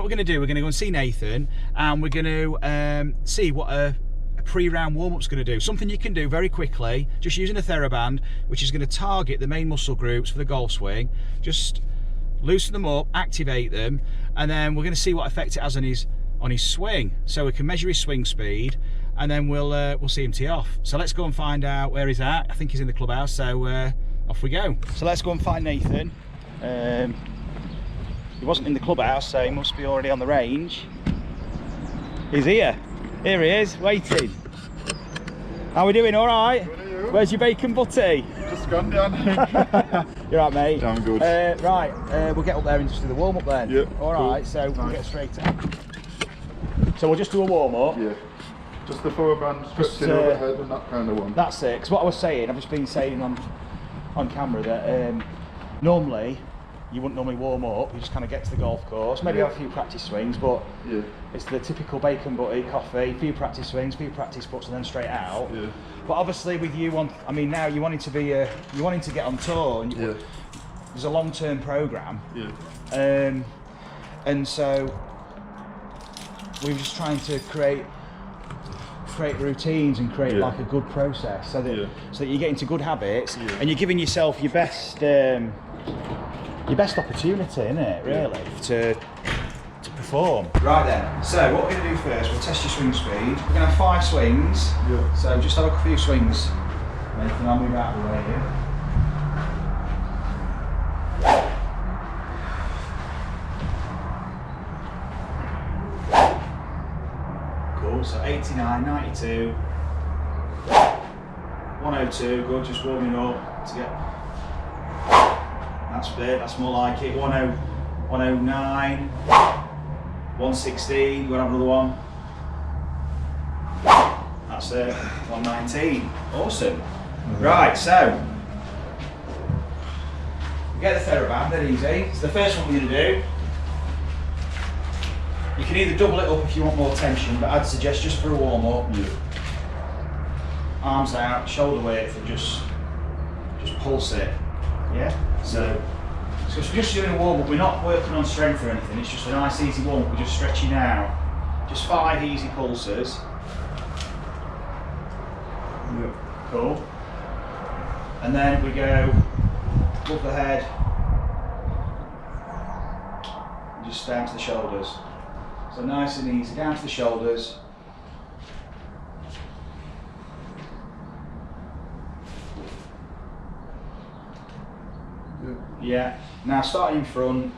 what we're going to do, we're going to go and see Nathan, and we're going to see what a pre-round warm-up's going to do. Something you can do very quickly, just using a Thera-band, which is going to target the main muscle groups for the golf swing. Just loosen them up, activate them, and then we're going to see what effect it has on his swing. So we can measure his swing speed, and then we'll see him tee off. So let's go and find out where he's at. I think he's in the clubhouse, so off we go. So let's go and find Nathan. He wasn't in the clubhouse, so he must be already on the range. He's here. Here he is, waiting. How are we doing? All right? Good, are you? Where's your bacon butty? Just gone down. You're right, mate. I'm good. Right, we'll get up there and just do the warm up then. Yeah. All right, cool. so we'll Nice. get straight up. So we'll just do a warm up. Yeah. Just the Thera-band stretching overhead and that kind of one. That's it. Because what I was saying, I've just been saying on camera that normally you wouldn't normally warm up. You just kind of get to the golf course, maybe have a few practice swings, but it's the typical bacon butty, coffee, a few practice swings, a few practice putts, and then straight out. Yeah. But obviously, with you I mean, now you wanting to be you wanting to get on tour, and there's a long-term program. Yeah. And so we were just trying to create routines and create like a good process, so that you get into good habits, and you're giving yourself your best opportunity, isn't it, really, to perform. Right then, so what we're going to do first, we'll test your swing speed. We're going to have 5 swings, so just have a few swings. Nathan, I'll move out of the way here. Cool, so 89, 92, 102, good, just warming up to get. That's it, that's more like it. 109, 116, we'll have another one. That's it, 119. Awesome. Right, so we get the Thera-band, they're easy. So the first one we're going to do, you can either double it up if you want more tension, but I'd suggest just for a warm up, arms out, shoulder width, and just pulse it. Yeah? So we're just doing a warm up, we're not working on strength or anything, it's just a nice easy warm up, we're just stretching out. Just 5 easy pulses. Cool. And then we go above the head, and just down to the shoulders. So nice and easy, down to the shoulders. Yeah, now starting in front,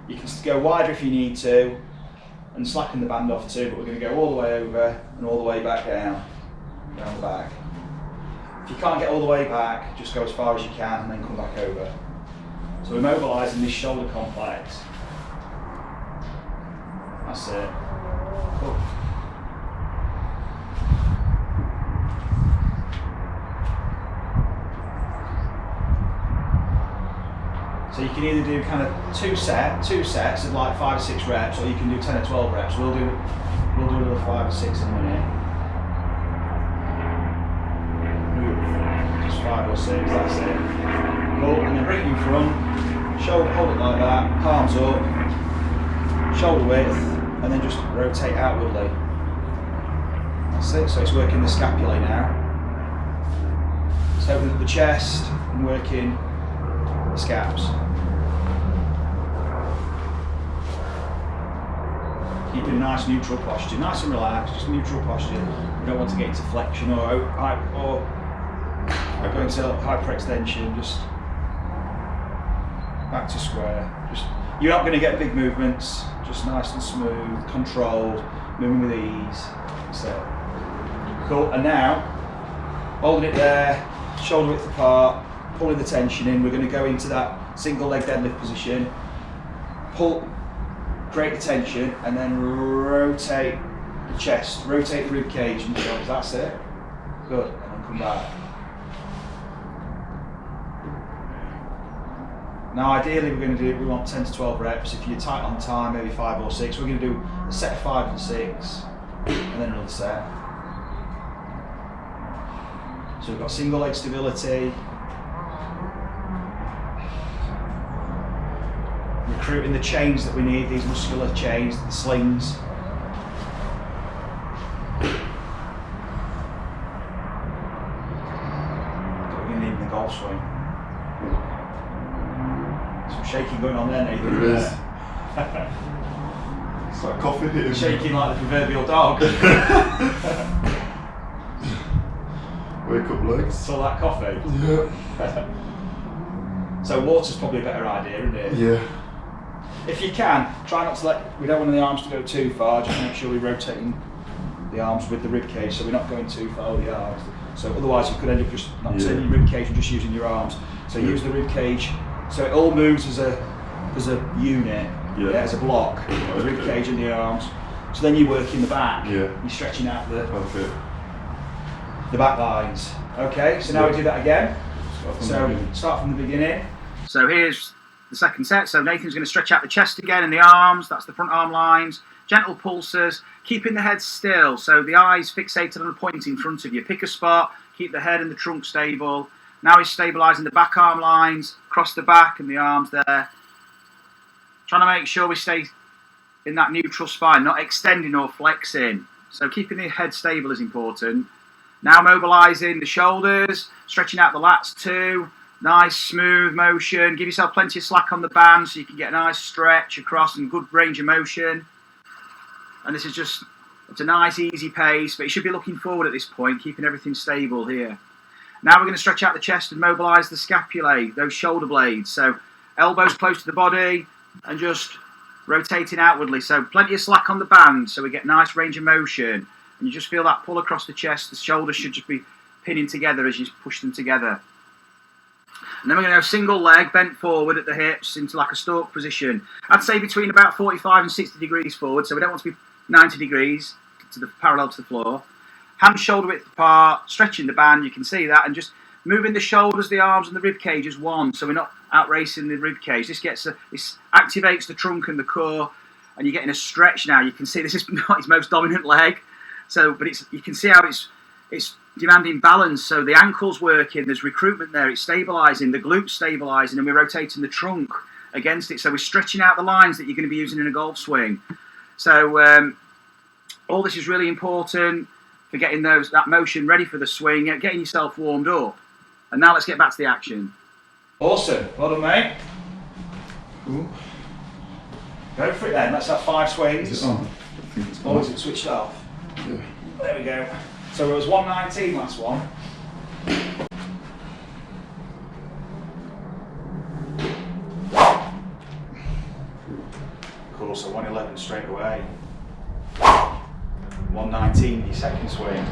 you can go wider if you need to, and slacken the band off too, but we're going to go all the way over and all the way back down the back. If you can't get all the way back, just go as far as you can and then come back over. So we're mobilising this shoulder complex. That's it. Cool. So you can either do kind of two sets of like 5 or 6 reps, or you can do 10 or 12 reps. We'll do another 5 or 6 in a minute. Just 5 or 6, that's it. Cool, and then bring it in front, shoulder, hold it like that, palms up, shoulder width, and then just rotate outwardly. That's it, so it's working the scapula now. So opening up the chest and working the scaps. Keeping a nice neutral posture, nice and relaxed, just neutral posture. You don't want to get into flexion or go into hyperextension, just back to square. You're not going to get big movements, just nice and smooth, controlled, moving with ease. So, cool, and now, holding it there, shoulder width apart, pulling the tension in, we're going to go into that single leg deadlift position, pull, create the tension, and then rotate the chest, rotate the rib cage and the shoulders, that's it. Good, and then come back. Now ideally we want 10 to 12 reps. If you're tight on time, maybe 5 or 6. We're going to do a set of 5 and 6, and then another set. So we've got single leg stability, recruiting the chains that we need, these muscular chains, the slings. Golf swing. Some shaking going on there, Nathan. There is. It's like coffee hitting. Shaking like the proverbial dog. Wake up legs. So that coffee? Yeah. So water's probably a better idea, isn't it? Yeah. If you can, try not to we don't want the arms to go too far, just make sure we're rotating the arms with the rib cage so we're not going too far with the arms. So otherwise you could end up just not turning your rib cage and just using your arms. So use the rib cage, so it all moves as a unit, as a block, the rib cage and the arms. So then you work in the back, you're stretching out the back lines. Okay, so now we do that again. Start from the beginning. So here's the second set. So Nathan's going to stretch out the chest again and the arms, that's the front arm lines. Gentle pulses, keeping the head still, so the eyes fixated on a point in front of you. Pick a spot, keep the head and the trunk stable. Now he's stabilising the back arm lines, across the back and the arms there. Trying to make sure we stay in that neutral spine, not extending or flexing. So keeping the head stable is important. Now mobilising the shoulders, stretching out the lats too. Nice smooth motion. Give yourself plenty of slack on the band so you can get a nice stretch across and good range of motion. And this is just, it's a nice easy pace, but you should be looking forward at this point, keeping everything stable here. Now we're going to stretch out the chest and mobilise the scapulae, those shoulder blades. So elbows close to the body and just rotating outwardly. So plenty of slack on the band so we get nice range of motion. And you just feel that pull across the chest. The shoulders should just be pinning together as you push them together. And then we're going to go single leg, bent forward at the hips into like a stalk position. I'd say between about 45 and 60 degrees forward, so we don't want to be 90 degrees to the parallel to the floor. Hands shoulder width apart, stretching the band, you can see that, and just moving the shoulders, the arms and the rib cage as one, so we're not out racing the rib cage. This activates the trunk and the core, and you're getting a stretch now. You can see this is not his most dominant leg, but you can see how it's demanding balance. So the ankle's working, there's recruitment there, it's stabilising, the glutes stabilising, and we're rotating the trunk against it. So we're stretching out the lines that you're going to be using in a golf swing. So all this is really important for getting that motion ready for the swing, getting yourself warmed up. And now let's get back to the action. Awesome, well done, mate. Ooh. Go for it then, let's have 5 swings. Is it on? Or is it switched off? Yeah. There we go. So it was 119 last one. Cool, so 111 straight away. 119 your second swing.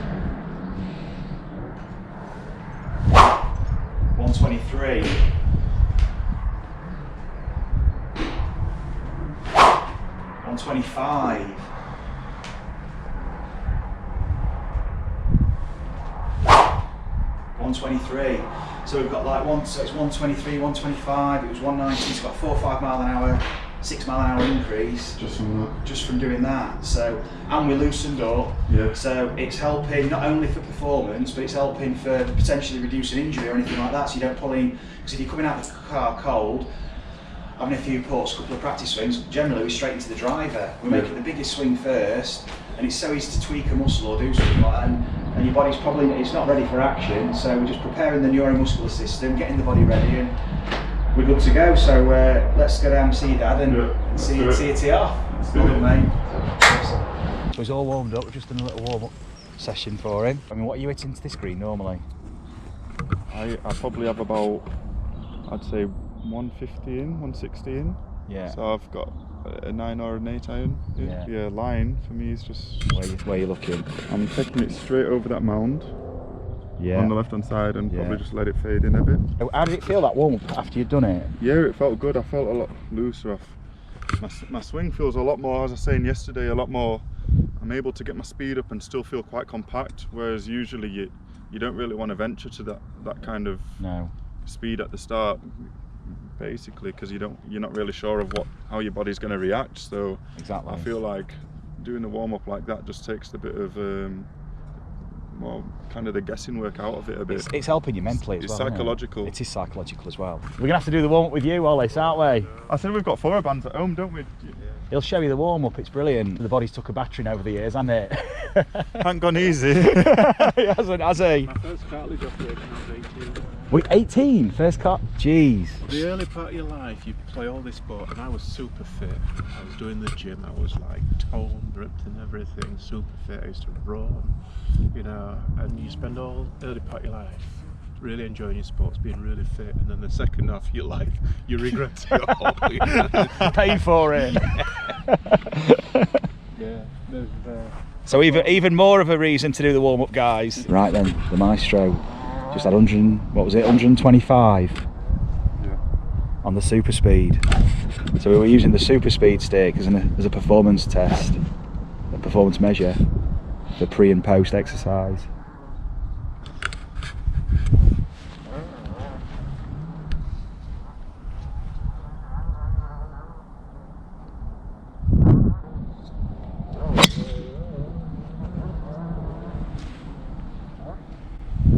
123. 125. 123. So we've got like so it's 123, 125, it was 190, it's got 4 or 5 mile an hour, 6 mile an hour increase. Just from that? Just from doing that. So, and we loosened up. Yeah. So it's helping not only for performance, but it's helping for potentially reducing injury or anything like that. So you don't pull in, because if you're coming out of the car cold, having a few putts, a couple of practice swings, generally we're straight into the driver. We're making the biggest swing first, and it's so easy to tweak a muscle or do something like that. And your body's probably, it's not ready for action, so we're just preparing the neuromuscular system, getting the body ready, and we're good to go. So let's go down and see your dad and see you tee off. Well done, mate. So he's all warmed up, we've just done a little warm-up session for him. I mean, what are you hitting to this green normally? I probably have about, I'd say 150 in, 160 in. Yeah. So I've got a 9 or an 8 iron. Yeah, line for me is just... Where you looking? I'm taking it straight over that mound. Yeah. On the left hand side, and probably just let it fade in a bit. How did it feel, that warm up, after you'd done it? Yeah, it felt good. I felt a lot looser. My swing feels a lot more, as I was saying yesterday, a lot more. I'm able to get my speed up and still feel quite compact, whereas usually you don't really want to venture to that kind of speed at the start, basically, because you're not really sure of how your body's going to react. So exactly. I feel like doing a warm up like that just takes a bit of more kind of the guessing work out of it a bit. It's helping you mentally as It's well. Isn't psychological. It is psychological as well. We're gonna have to do the warm up with you, Wallace, aren't we? I said we've got Thera-bands at home, don't we? He'll show you the warm up. It's brilliant. The body's took a battering over the years, hasn't it? Hasn't gone easy. He hasn't, has he? My first cartilage operation when I was 18. Wait, 18? First cut? Jeez. The early part of your life, you play all this sport, and I was super fit. I was doing the gym, I was like toned, ripped and everything, super fit. I used to run, you know, and you spend all early part of your life really enjoying your sports, being really fit, and then the second half of your life, you regret it all. Pay for it. Yeah, there's So even more of a reason to do the warm up, guys. Right then, the Maestro just had 125 on the super speed. So we were using the super speed stick as a performance test, a performance measure for pre and post exercise.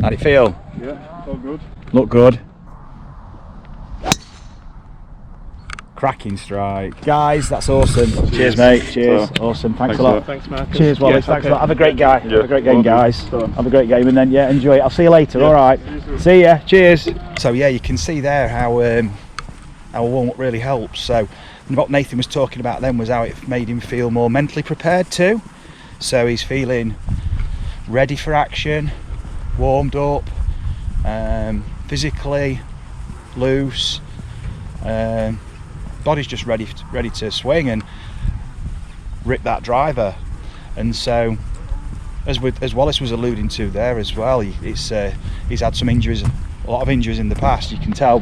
How'd it feel? Yeah, all good. Look good. Cracking strike. Guys, that's awesome. Cheers, mate. Cheers. Awesome. Thanks a lot. Thanks, Marcus. Cheers, Wallace. Yeah, Thanks a okay. lot. Have a great guy. Yeah, Have a great game, guys. So- Have a great game, and then enjoy it. I'll see you later. All right. See ya. Cheers. So yeah, you can see there how our warm up really helps. So what Nathan was talking about then was how it made him feel more mentally prepared too. So he's feeling ready for action, warmed up, physically loose. Body's just ready to swing and rip that driver. And so, as Wallace was alluding to there as well, he's had some injuries, a lot of injuries in the past. You can tell,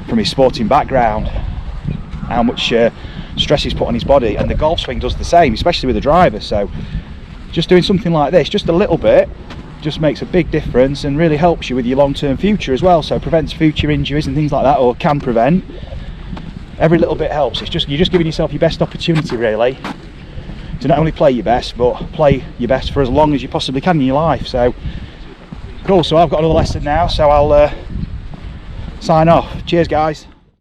from his sporting background, how much stress he's put on his body, and the golf swing does the same, especially with the driver. So, just doing something like this, just a little bit, just makes a big difference and really helps you with your long-term future as well. So prevents future injuries and things like that, or can prevent. Every little bit helps. You're just giving yourself your best opportunity really to not only play your best, but play your best for as long as you possibly can in your life. So cool. So I've got another lesson now, so I'll sign off. Cheers, guys.